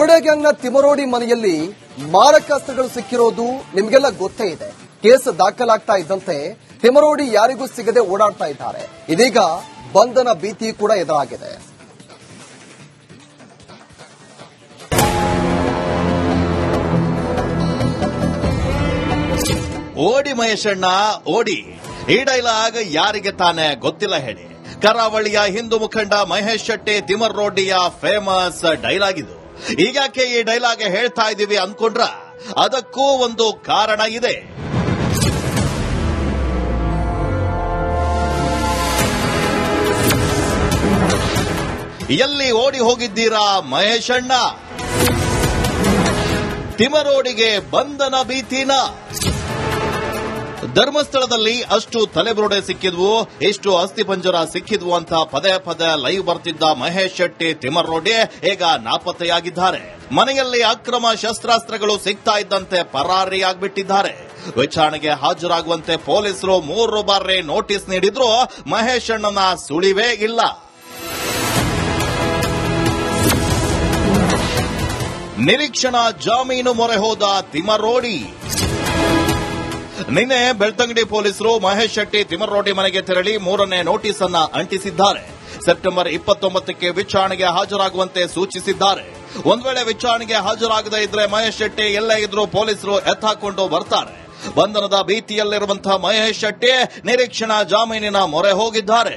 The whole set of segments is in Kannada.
ಬೋರ್ಡೆ ಗ್ಯಾಂಗ್ನ ತಿಮರೋಡಿ ಮನೆಯಲ್ಲಿ ಮಾರಕಾಸ್ತ್ರಗಳು ಸಿಕ್ಕಿರೋದು ನಿಮಗೆಲ್ಲ ಗೊತ್ತೇ ಇದೆ. ಕೇಸ್ ದಾಖಲಾಗ್ತಾ ಇದ್ದಂತೆ ತಿಮರೋಡಿ ಯಾರಿಗೂ ಸಿಗದೆ ಓಡಾಡ್ತಾ ಇದ್ದಾರೆ. ಇದೀಗ ಬಂಧನ ಭೀತಿ ಕೂಡ ಎದುರಾಗಿದೆ. ಓಡಿ ಮಹೇಶಣ್ಣ ಓಡಿ, ಈ ಡೈಲಾಗ್ ಯಾರಿಗೆ ತಾನೇ ಗೊತ್ತಿಲ್ಲ ಹೇಳಿ. ಕರಾವಳಿಯ ಹಿಂದೂ ಮುಖಂಡ ಮಹೇಶ್ ಶೆಟ್ಟಿ ತಿಮರೋಡಿಯ ಫೇಮಸ್ ಡೈಲಾಗ್ ಇದು. ಈಗಾಕೆ ಈ ಡೈಲಾಗ್ ಹೇಳ್ತಾ ಇದೀವಿ ಅನ್ಕೊಂಡ್ರ ಅದಕ್ಕೂ ಒಂದು ಕಾರಣ ಇದೆ. ಎಲ್ಲಿ ಓಡಿ ಹೋಗಿದ್ದೀರಾ ಮಹೇಶಣ್ಣ? ತಿಮರೋಡಿಗೆ ಬಂಧನ ಭೀತಿನ? ಧರ್ಮಸ್ಥಳದಲ್ಲಿ ಅಷ್ಟು ತಲೆಬುರುಡೆ ಸಿಕ್ಕಿದ್ವು, ಎಷ್ಟು ಅಸ್ಥಿಪಂಜರ ಸಿಕ್ಕಿದ್ವು ಅಂತ ಪದೇ ಪದೇ ಲೈವ್ ಬರ್ತಿದ್ದ ಮಹೇಶ್ ಶೆಟ್ಟಿ ತಿಮರೋಡಿ ಈಗ ನಾಪತ್ತೆಯಾಗಿದ್ದಾರೆ. ಮನೆಯಲ್ಲಿ ಅಕ್ರಮ ಶಸ್ತ್ರಾಸ್ತ್ರಗಳು ಸಿಗ್ತಾ ಇದ್ದಂತೆ ಪರಾರಿಯಾಗ್ಬಿಟ್ಟಿದ್ದಾರೆ. ವಿಚಾರಣೆಗೆ ಹಾಜರಾಗುವಂತೆ ಪೊಲೀಸರು 3 ಬಾರಿ ನೋಟಿಸ್ ನೀಡಿದ್ರು ಮಹೇಶ್ ಅಣ್ಣನ ಸುಳಿವೇ ಇಲ್ಲ. ನಿರೀಕ್ಷಣಾ ಜಾಮೀನು ಮೊರೆ ಹೋದ ತಿಮರೋಡಿ. ನಿನ್ನೆ ಬೆಳ್ತಂಗಡಿ ಪೊಲೀಸರು ಮಹೇಶ್ ಶೆಟ್ಟಿ ತಿಮರೋಡಿ ಮನೆಗೆ ತೆರಳಿ 3ನೇ ನೋಟಿಸ್ ಅನ್ನ ಅಂಟಿಸಿದ್ದಾರೆ. ಸೆಪ್ಟೆಂಬರ್ 29ಕ್ಕೆ ವಿಚಾರಣೆಗೆ ಹಾಜರಾಗುವಂತೆ ಸೂಚಿಸಿದ್ದಾರೆ. ಒಂದ್ ವೇಳೆ ವಿಚಾರಣೆಗೆ ಹಾಜರಾಗದೇ ಇದ್ರೆ ಮಹೇಶ್ ಶೆಟ್ಟಿ ಎಲ್ಲೇ ಇದ್ರೂ ಪೊಲೀಸರು ಎತ್ತಾಕೊಂಡು ಬರ್ತಾರೆ. ಬಂಧನದ ಭೀತಿಯಲ್ಲಿರುವಂತಹ ಮಹೇಶ್ ಶೆಟ್ಟಿ ನಿರೀಕ್ಷಣಾ ಜಾಮೀನಿನ ಮೊರೆ ಹೋಗಿದ್ದಾರೆ.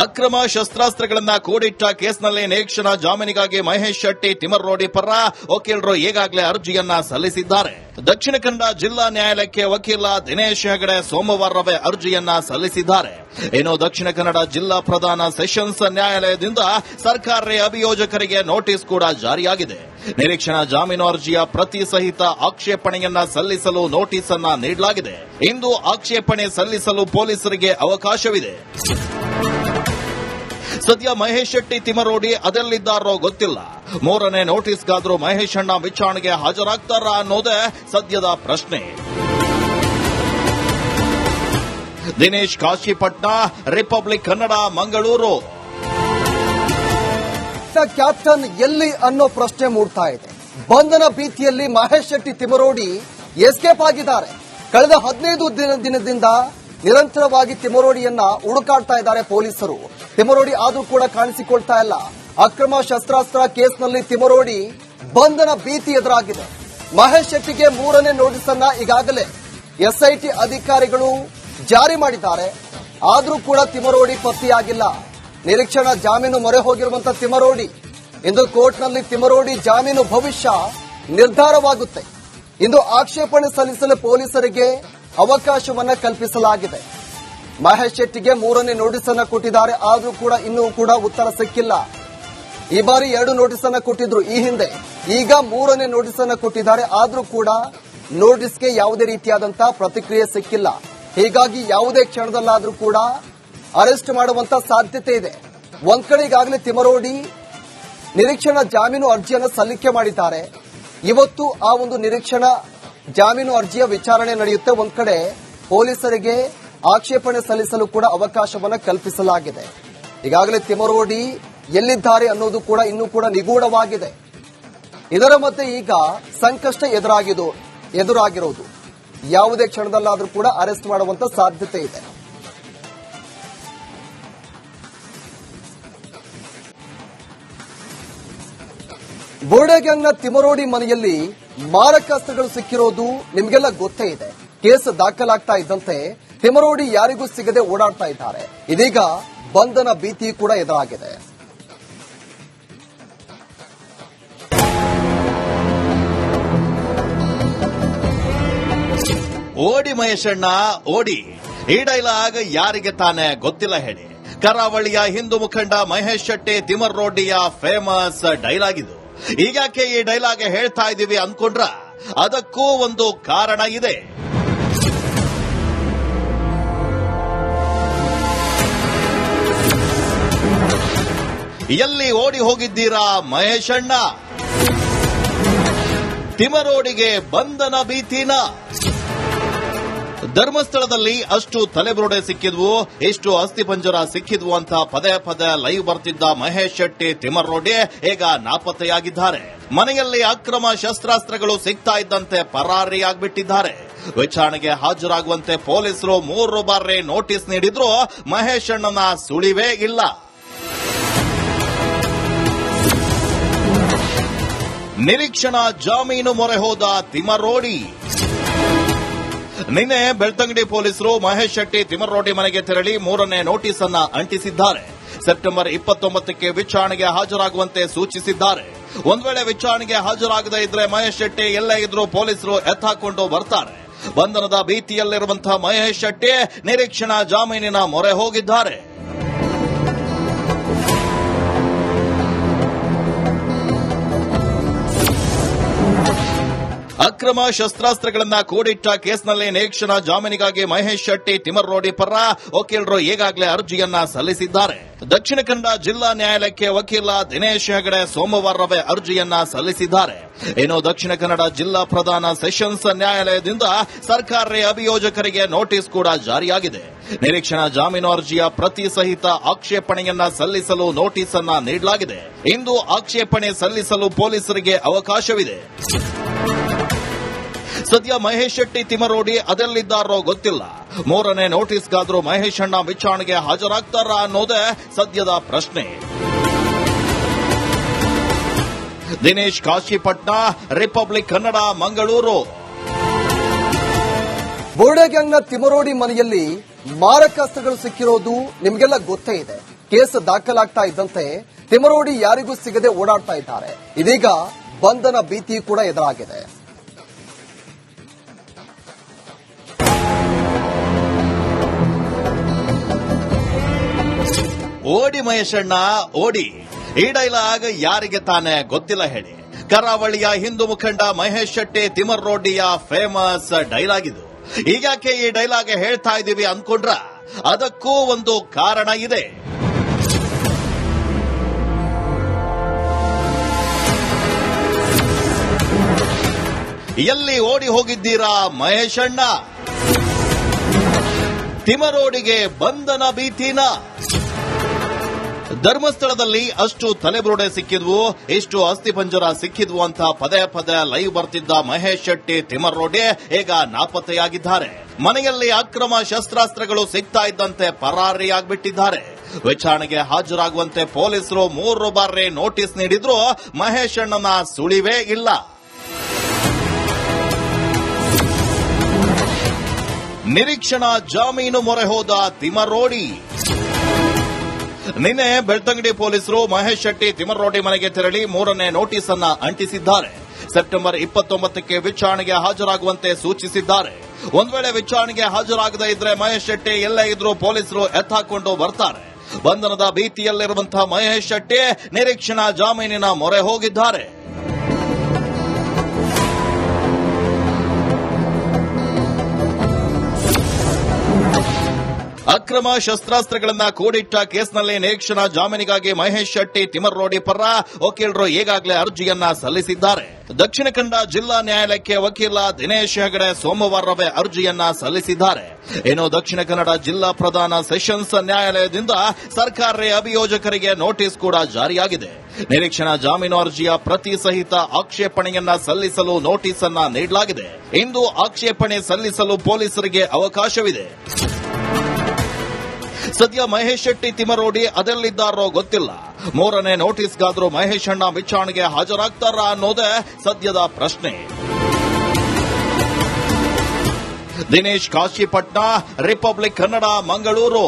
ಅಕ್ರಮ ಶಸ್ತ್ರಾಸ್ತ್ರಗಳನ್ನ ಕೂಡಿಟ್ಟ ಕೇಸ್ನಲ್ಲಿ ನಿರೀಕ್ಷಣಾ ಜಾಮೀನಿಗಾಗಿ ಮಹೇಶ್ ಶೆಟ್ಟಿ ತಿಮರೋಡಿ ಪರ ವಕೀಲರು ಈಗಾಗಲೇ ಅರ್ಜಿಯನ್ನ ಸಲ್ಲಿಸಿದ್ದಾರೆ. ದಕ್ಷಿಣ ಕನ್ನಡ ಜಿಲ್ಲಾ ನ್ಯಾಯಾಲಯಕ್ಕೆ ವಕೀಲ ದಿನೇಶ್ ಹೆಗಡೆ ಸೋಮವಾರವೇ ಅರ್ಜಿಯನ್ನ ಸಲ್ಲಿಸಿದ್ದಾರೆ. ಇನ್ನು ದಕ್ಷಿಣ ಕನ್ನಡ ಜಿಲ್ಲಾ ಪ್ರಧಾನ ಸೆಷನ್ಸ್ ನ್ಯಾಯಾಲಯದಿಂದ ಸರ್ಕಾರಿ ಅಭಿಯೋಜಕರಿಗೆ ನೋಟಿಸ್ ಕೂಡ ಜಾರಿಯಾಗಿದೆ. ನಿರೀಕ್ಷಣಾ ಜಾಮೀನು ಅರ್ಜಿಯ ಪ್ರತಿ ಸಹಿತ ಆಕ್ಷೇಪಣೆಯನ್ನ ಸಲ್ಲಿಸಲು ನೋಟಿಸ್ ಅನ್ನ ನೀಡಲಾಗಿದೆ. ಇಂದು ಆಕ್ಷೇಪಣೆ ಸಲ್ಲಿಸಲು ಪೊಲೀಸರಿಗೆ ಅವಕಾಶವಿದೆ. ಸದ್ಯ ಮಹೇಶ್ ಶೆಟ್ಟಿ ತಿಮರೋಡಿ ಅದೆಲ್ಲಿದ್ದಾರೋ ಗೊತ್ತಿಲ್ಲ. 3ನೇ ನೋಟಿಸ್ಗಾದ್ರೂ ಮಹೇಶ್ ಅಣ್ಣ ವಿಚಾರಣೆಗೆ ಹಾಜರಾಗ್ತಾರಾ ಅನ್ನೋದೇ ಸದ್ಯದ ಪ್ರಶ್ನೆ. ದಿನೇಶ್ ಕಾಶಿಪಟ್ನ, ರಿಪಬ್ಲಿಕ್ ಕನ್ನಡ, ಮಂಗಳೂರು. ಕ್ಯಾಪ್ಟನ್ ಎಲ್ಲಿ ಅನ್ನೋ ಪ್ರಶ್ನೆ ಮೂಡ್ತಾ ಇದೆ. ಬಂಧನ ಭೀತಿಯಲ್ಲಿ ಮಹೇಶ್ ಶೆಟ್ಟಿ ತಿಮರೋಡಿ ಎಸ್ಕೇಪ್ ಆಗಿದ್ದಾರೆ. ಕಳೆದ 15 ದಿನದಿಂದ ನಿರಂತರವಾಗಿ ತಿಮರೋಡಿಯನ್ನ ಹುಡುಕಾಡ್ತಾ ಇದ್ದಾರೆ ಪೊಲೀಸರು. ತಿಮರೋಡಿ ಆದ್ರೂ ಕೂಡ ಕಾಣಿಸಿಕೊಳ್ತಾ ಇಲ್ಲ. ಅಕ್ರಮ ಶಸ್ತ್ರಾಸ್ತ್ರ ಕೇಸ್ನಲ್ಲಿ ತಿಮರೋಡಿ ಬಂಧನ ಭೀತಿ ಎದುರಾಗಿದೆ. ಮಹೇಶ್ ಶೆಟ್ಟಿಗೆ 3ನೇ ನೋಟಿಸ್ ಅನ್ನ ಈಗಾಗಲೇ ಎಸ್ಐಟಿ ಅಧಿಕಾರಿಗಳು ಜಾರಿ ಮಾಡಿದ್ದಾರೆ. ಆದ್ರೂ ಕೂಡ ತಿಮರೋಡಿ ಪತ್ತೆಯಾಗಿಲ್ಲ. ನಿರೀಕ್ಷಣಾ ಜಾಮೀನು ಮೊರೆ ಹೋಗಿರುವಂತಹ ತಿಮರೋಡಿ ಇಂದು ಕೋರ್ಟ್ನಲ್ಲಿ ತಿಮರೋಡಿ ಜಾಮೀನು ಭವಿಷ್ಯ ನಿರ್ಧಾರವಾಗುತ್ತೆ. ಇಂದು ಆಕ್ಷೇಪಣೆ ಸಲ್ಲಿಸಲು ಪೊಲೀಸರಿಗೆ ಅವಕಾಶವನ್ನ ಕಲ್ಪಿಸಲಾಗಿದೆ. ಮಹೇಶ್ ಶೆಟ್ಟಿಗೆ 3ನೇ ನೋಟಿಸ್ ಅನ್ನ ಕೊಟ್ಟಿದ್ದಾರೆ. ಆದ್ರೂ ಕೂಡ ಇನ್ನೂ ಕೂಡ ಉತ್ತರ ಸಿಕ್ಕಿಲ್ಲ. ಈ ಬಾರಿ 2 ನೋಟಿಸ್ ಅನ್ನ ಕೊಟ್ಟಿದ್ರು ಈ ಹಿಂದೆ. ಈಗ 3ನೇ ನೋಟಿಸ್ ಅನ್ನ ಕೊಟ್ಟಿದ್ದಾರೆ. ಆದ್ರೂ ಕೂಡ ನೋಟಿಸ್ಗೆ ಯಾವುದೇ ರೀತಿಯಾದಂತಹ ಪ್ರತಿಕ್ರಿಯೆ ಸಿಕ್ಕಿಲ್ಲ. ಹೀಗಾಗಿ ಯಾವುದೇ ಕ್ಷಣದಲ್ಲಾದ್ರೂ ಕೂಡ ಅರೆಸ್ಟ್ ಮಾಡುವಂತ ಸಾಧ್ಯತೆ ಇದೆ. ಒಂದ್ ಕಡೆ ಈಗಾಗಲೇ ತಿಮರೋಡಿ ನಿರೀಕ್ಷಣಾ ಜಾಮೀನು ಅರ್ಜಿಯನ್ನು ಸಲ್ಲಿಕೆ ಮಾಡಿದ್ದಾರೆ. ಇವತ್ತು ಆ ಒಂದು ನಿರೀಕ್ಷಣಾ ಜಾಮೀನು ಅರ್ಜಿಯ ವಿಚಾರಣೆ ನಡೆಯುತ್ತೆ. ಒಂದ್ ಕಡೆ ಪೊಲೀಸರಿಗೆ ಆಕ್ಷೇಪಣೆ ಸಲ್ಲಿಸಲು ಕೂಡ ಅವಕಾಶವನ್ನು ಕಲ್ಪಿಸಲಾಗಿದೆ. ಈಗಾಗಲೇ ತಿಮರೋಡಿ ಎಲ್ಲಿದ್ದಾರೆ ಅನ್ನೋದು ಕೂಡ ಇನ್ನೂ ಕೂಡ ನಿಗೂಢವಾಗಿದೆ. ಇದರ ಮಧ್ಯೆ ಈಗ ಸಂಕಷ್ಟ ಎದುರಾಗಿರೋದು ಯಾವುದೇ ಕ್ಷಣದಲ್ಲಾದ್ರೂ ಕೂಡ ಅರೆಸ್ಟ್ ಮಾಡುವಂತ ಸಾಧ್ಯತೆ ಇದೆ. ಬೋರ್ಡೆ ಗ್ಯಾಂಗ್ನ ತಿಮರೋಡಿ ಮನೆಯಲ್ಲಿ ಮಾರಕಾಸ್ತ್ರಗಳು ಸಿಕ್ಕಿರೋದು ನಿಮಗೆಲ್ಲ ಗೊತ್ತೇ ಇದೆ. ಕೇಸ್ ದಾಖಲಾಗ್ತಾ ಇದ್ದಂತೆ ತಿಮರೋಡಿ ಯಾರಿಗೂ ಸಿಗದೆ ಓಡಾಡ್ತಾ ಇದ್ದಾರೆ. ಇದೀಗ ಬಂಧನ ಭೀತಿ ಕೂಡ ಎದುರಾಗಿದೆ. ಓಡಿ ಮಹೇಶಣ್ಣ ಓಡಿ, ಈ ಡೈಲಾಗ್ ಯಾರಿಗೆ ತಾನೇ ಗೊತ್ತಿಲ್ಲ ಹೇಳಿ. ಕರಾವಳಿಯ ಹಿಂದೂ ಮುಖಂಡ ಮಹೇಶ್ ಶೆಟ್ಟಿ ತಿಮರೋಡಿಯ ಫೇಮಸ್ ಡೈಲಾಗ್ ಇದು. ಈಗಾಕೆ ಈ ಡೈಲಾಗ್ ಹೇಳ್ತಾ ಇದೀವಿ ಅನ್ಕೊಂಡ್ರ ಅದಕ್ಕೂ ಒಂದು ಕಾರಣ ಇದೆ. ಎಲ್ಲಿ ಓಡಿ ಹೋಗಿದ್ದೀರಾ ಮಹೇಶಣ್ಣ? ತಿಮರೋಡಿಗೆ ಬಂಧನ ಭೀತಿನ? ಧರ್ಮಸ್ಥಳದಲ್ಲಿ ಅಷ್ಟು ತಲೆಬುರುಡೆ ಸಿಕ್ಕಿದ್ವು, ಎಷ್ಟು ಅಸ್ಥಿಪಂಜರ ಸಿಕ್ಕಿದ್ವು ಅಂತ ಪದೇ ಪದೇ ಲೈವ್ ಬರ್ತಿದ್ದ ಮಹೇಶ್ ಶೆಟ್ಟಿ ತಿಮರೋಡಿ ಈಗ ನಾಪತ್ತೆಯಾಗಿದ್ದಾರೆ. ಮನೆಯಲ್ಲಿ ಅಕ್ರಮ ಶಸ್ತ್ರಾಸ್ತ್ರಗಳು ಸಿಗ್ತಾ ಇದ್ದಂತೆ ಪರಾರಿಯಾಗ್ಬಿಟ್ಟಿದ್ದಾರೆ. ವಿಚಾರಣೆಗೆ ಹಾಜರಾಗುವಂತೆ ಪೊಲೀಸರು 3 ಬಾರಿ ನೋಟಿಸ್ ನೀಡಿದ್ರು ಮಹೇಶ್ ಅಣ್ಣನ ಸುಳಿವೇ ಇಲ್ಲ. ನಿರೀಕ್ಷಣಾ ಜಾಮೀನು ಮೊರೆ ಹೋದ ತಿಮರೋಡಿ. ನಿನ್ನೆ ಬೆಳ್ತಂಗಡಿ ಪೊಲೀಸರು ಮಹೇಶ್ ಶೆಟ್ಟಿ ತಿಮರೋಡಿ ಮನೆಗೆ ತೆರಳಿ 3ನೇ ನೋಟಿಸ್ ಅನ್ನ ಅಂಟಿಸಿದ್ದಾರೆ. ಸೆಪ್ಟೆಂಬರ್ 29ಕ್ಕೆ ವಿಚಾರಣೆಗೆ ಹಾಜರಾಗುವಂತೆ ಸೂಚಿಸಿದ್ದಾರೆ. ಒಂದ್ ವೇಳೆ ವಿಚಾರಣೆಗೆ ಹಾಜರಾಗದೇ ಇದ್ರೆ ಮಹೇಶ್ ಶೆಟ್ಟಿ ಎಲ್ಲೇ ಇದ್ರೂ ಪೊಲೀಸರು ಎತ್ತಾಕೊಂಡು ಬರ್ತಾರೆ. ಬಂಧನದ ಭೀತಿಯಲ್ಲಿರುವಂತಹ ಮಹೇಶ್ ಶೆಟ್ಟಿ ನಿರೀಕ್ಷಣಾ ಜಾಮೀನಿನ ಮೊರೆ ಹೋಗಿದ್ದಾರೆ. ಅಕ್ರಮ ಶಸ್ತ್ರಾಸ್ತ್ರಗಳನ್ನ ಕೂಡಿಟ್ಟ ಕೇಸ್ನಲ್ಲಿ ನಿರೀಕ್ಷಣಾ ಜಾಮೀನಿಗಾಗಿ ಮಹೇಶ್ ಶೆಟ್ಟಿ ತಿಮರೋಡಿ ಪರ ವಕೀಲರು ಈಗಾಗಲೇ ಅರ್ಜಿಯನ್ನ ಸಲ್ಲಿಸಿದ್ದಾರೆ. ದಕ್ಷಿಣ ಕನ್ನಡ ಜಿಲ್ಲಾ ನ್ಯಾಯಾಲಯಕ್ಕೆ ವಕೀಲ ದಿನೇಶ್ ಹೆಗಡೆ ಸೋಮವಾರವೇ ಅರ್ಜಿಯನ್ನ ಸಲ್ಲಿಸಿದ್ದಾರೆ. ಇನ್ನು ದಕ್ಷಿಣ ಕನ್ನಡ ಜಿಲ್ಲಾ ಪ್ರಧಾನ ಸೆಷನ್ಸ್ ನ್ಯಾಯಾಲಯದಿಂದ ಸರ್ಕಾರಿ ಅಭಿಯೋಜಕರಿಗೆ ನೋಟಿಸ್ ಕೂಡ ಜಾರಿಯಾಗಿದೆ. ನಿರೀಕ್ಷಣಾ ಜಾಮೀನು ಅರ್ಜಿಯ ಪ್ರತಿ ಸಹಿತ ಆಕ್ಷೇಪಣೆಯನ್ನ ಸಲ್ಲಿಸಲು ನೋಟಿಸ್ ಅನ್ನ ನೀಡಲಾಗಿದೆ. ಇಂದು ಆಕ್ಷೇಪಣೆ ಸಲ್ಲಿಸಲು ಪೊಲೀಸರಿಗೆ ಅವಕಾಶವಿದೆ. ಸದ್ಯ ಮಹೇಶ್ ಶೆಟ್ಟಿ ತಿಮರೋಡಿ ಅದೆಲ್ಲಿದ್ದಾರೋ ಗೊತ್ತಿಲ್ಲ. 3ನೇ ನೋಟಿಸ್ಗಾದ್ರೂ ಮಹೇಶ್ ಅಣ್ಣ ವಿಚಾರಣೆಗೆ ಹಾಜರಾಗ್ತಾರಾ ಅನ್ನೋದೇ ಸದ್ಯದ ಪ್ರಶ್ನೆ. ದಿನೇಶ್ ಕಾಶಿಪಟ್ನ, ರಿಪಬ್ಲಿಕ್ ಕನ್ನಡ, ಮಂಗಳೂರು. ಬೋರ್ಡೆ ಗ್ಯಾಂಗ್ನ ತಿಮರೋಡಿ ಮನೆಯಲ್ಲಿ ಮಾರಕಾಸ್ತ್ರಗಳು ಸಿಕ್ಕಿರೋದು ನಿಮಗೆಲ್ಲ ಗೊತ್ತೇ ಇದೆ. ಕೇಸ್ ದಾಖಲಾಗ್ತಾ ಇದ್ದಂತೆ ತಿಮರೋಡಿ ಯಾರಿಗೂ ಸಿಗದೆ ಓಡಾಡ್ತಾ ಇದ್ದಾರೆ. ಇದೀಗ ಬಂಧನ ಭೀತಿ ಕೂಡ ಎದುರಾಗಿದೆ. ಓಡಿ ಮಹೇಶಣ್ಣ ಓಡಿ, ಈ ಡೈಲಾಗ್ ಯಾರಿಗೆ ತಾನೇ ಗೊತ್ತಿಲ್ಲ ಹೇಳಿ. ಕರಾವಳಿಯ ಹಿಂದೂ ಮುಖಂಡ ಮಹೇಶ್ ಶೆಟ್ಟಿ ತಿಮರೋಡಿಯ ಫೇಮಸ್ ಡೈಲಾಗ್ ಇದು. ಈಗಾಕೆ ಈ ಡೈಲಾಗ್ ಹೇಳ್ತಾ ಇದ್ದೀವಿ ಅನ್ಕೊಂಡ್ರ ಅದಕ್ಕೂ ಒಂದು ಕಾರಣ ಇದೆ. ಎಲ್ಲಿ ಓಡಿ ಹೋಗಿದ್ದೀರಾ ಮಹೇಶ್ ಅಣ್ಣ? ತಿಮರೋಡಿಗೆ ಬಂಧನ ಭೀತಿನ? ಧರ್ಮಸ್ಥಳದಲ್ಲಿ ಅಷ್ಟು ತಲೆಬುರುಡೆ ಸಿಕ್ಕಿದ್ವು, ಎಷ್ಟು ಅಸ್ಥಿಪಂಜರ ಸಿಕ್ಕಿದ್ವು ಅಂತ ಪದೇ ಪದೇ ಲೈವ್ ಬರ್ತಿದ್ದ ಮಹೇಶ್ ಶೆಟ್ಟಿ ತಿಮರೋಡಿ ಈಗ ನಾಪತ್ತೆಯಾಗಿದ್ದಾರೆ. ಮನೆಯಲ್ಲಿ ಅಕ್ರಮ ಶಸ್ತ್ರಾಸ್ತ್ರಗಳು ಸಿಗ್ತಾ ಇದ್ದಂತೆ ಪರಾರಿಯಾಗ್ಬಿಟ್ಟಿದ್ದಾರೆ. ವಿಚಾರಣೆಗೆ ಹಾಜರಾಗುವಂತೆ ಪೊಲೀಸರು 3 ಬಾರಿ ನೋಟಿಸ್ ನೀಡಿದ್ರು ಮಹೇಶ್ ಅಣ್ಣನ ಸುಳಿವೇ ಇಲ್ಲ. ನಿರೀಕ್ಷಣಾ ಜಾಮೀನು ಮೊರೆ ಹೋದ ತಿಮರೋಡಿ. ನಿನ್ನೆ ಬೆಳ್ತಂಗಡಿ ಪೊಲೀಸರು ಮಹೇಶ್ ಶೆಟ್ಟಿ ತಿಮರೋಡಿ ಮನೆಗೆ ತೆರಳಿ 3ನೇ ನೋಟಿಸ್ ಅನ್ನ ಅಂಟಿಸಿದ್ದಾರೆ. ಸೆಪ್ಟೆಂಬರ್ 29ಕ್ಕೆ ವಿಚಾರಣೆಗೆ ಹಾಜರಾಗುವಂತೆ ಸೂಚಿಸಿದ್ದಾರೆ. ಒಂದ್ ವೇಳೆ ವಿಚಾರಣೆಗೆ ಹಾಜರಾಗದೇ ಇದ್ರೆ ಮಹೇಶ್ ಶೆಟ್ಟಿ ಎಲ್ಲೇ ಇದ್ರೂ ಪೊಲೀಸರು ಎತ್ತಾಕೊಂಡು ಬರ್ತಾರೆ. ಬಂಧನದ ಭೀತಿಯಲ್ಲಿರುವಂತಹ ಮಹೇಶ್ ಶೆಟ್ಟಿ ನಿರೀಕ್ಷಣಾ ಜಾಮೀನಿನ ಮೊರೆ ಹೋಗಿದ್ದಾರೆ. ಅಕ್ರಮ ಶಸ್ತ್ರಾಸ್ತ್ರಗಳನ್ನ ಕೂಡಿಟ್ಟ ಕೇಸ್ನಲ್ಲಿ ನಿರೀಕ್ಷಣಾ ಜಾಮೀನಿಗಾಗಿ ಮಹೇಶ್ ಶೆಟ್ಟಿ ತಿಮರೋಡಿ ಪರ ವಕೀಲರು ಈಗಾಗಲೇ ಅರ್ಜಿಯನ್ನ ಸಲ್ಲಿಸಿದ್ದಾರೆ. ದಕ್ಷಿಣ ಕನ್ನಡ ಜಿಲ್ಲಾ ನ್ಯಾಯಾಲಯಕ್ಕೆ ವಕೀಲ ದಿನೇಶ್ ಹೆಗಡೆ ಸೋಮವಾರವೇ ಅರ್ಜಿಯನ್ನ ಸಲ್ಲಿಸಿದ್ದಾರೆ. ಇನ್ನು ದಕ್ಷಿಣ ಕನ್ನಡ ಜಿಲ್ಲಾ ಪ್ರಧಾನ ಸೆಷನ್ಸ್ ನ್ಯಾಯಾಲಯದಿಂದ ಸರ್ಕಾರಿ ಅಭಿಯೋಜಕರಿಗೆ ನೋಟಿಸ್ ಕೂಡ ಜಾರಿಯಾಗಿದೆ. ನಿರೀಕ್ಷಣಾ ಜಾಮೀನು ಅರ್ಜಿಯ ಪ್ರತಿ ಸಹಿತ ಆಕ್ಷೇಪಣೆಯನ್ನ ಸಲ್ಲಿಸಲು ನೋಟಿಸ್ ಅನ್ನ ನೀಡಲಾಗಿದೆ. ಇಂದು ಆಕ್ಷೇಪಣೆ ಸಲ್ಲಿಸಲು ಪೊಲೀಸರಿಗೆ ಅವಕಾಶವಿದೆ. ಸದ್ಯ ಮಹೇಶ್ ಶೆಟ್ಟಿ ತಿಮರೋಡಿ ಅದೆಲ್ಲಿದ್ದಾರೋ ಗೊತ್ತಿಲ್ಲ. 3ನೇ ನೋಟಿಸ್ಗಾದ್ರೂ ಮಹೇಶ್ ಅಣ್ಣ ವಿಚಾರಣೆಗೆ ಹಾಜರಾಗ್ತಾರಾ ಅನ್ನೋದೇ ಸದ್ಯದ ಪ್ರಶ್ನೆ. ದಿನೇಶ್ ಕಾಶಿಪಟ್ನ, ರಿಪಬ್ಲಿಕ್ ಕನ್ನಡ, ಮಂಗಳೂರು.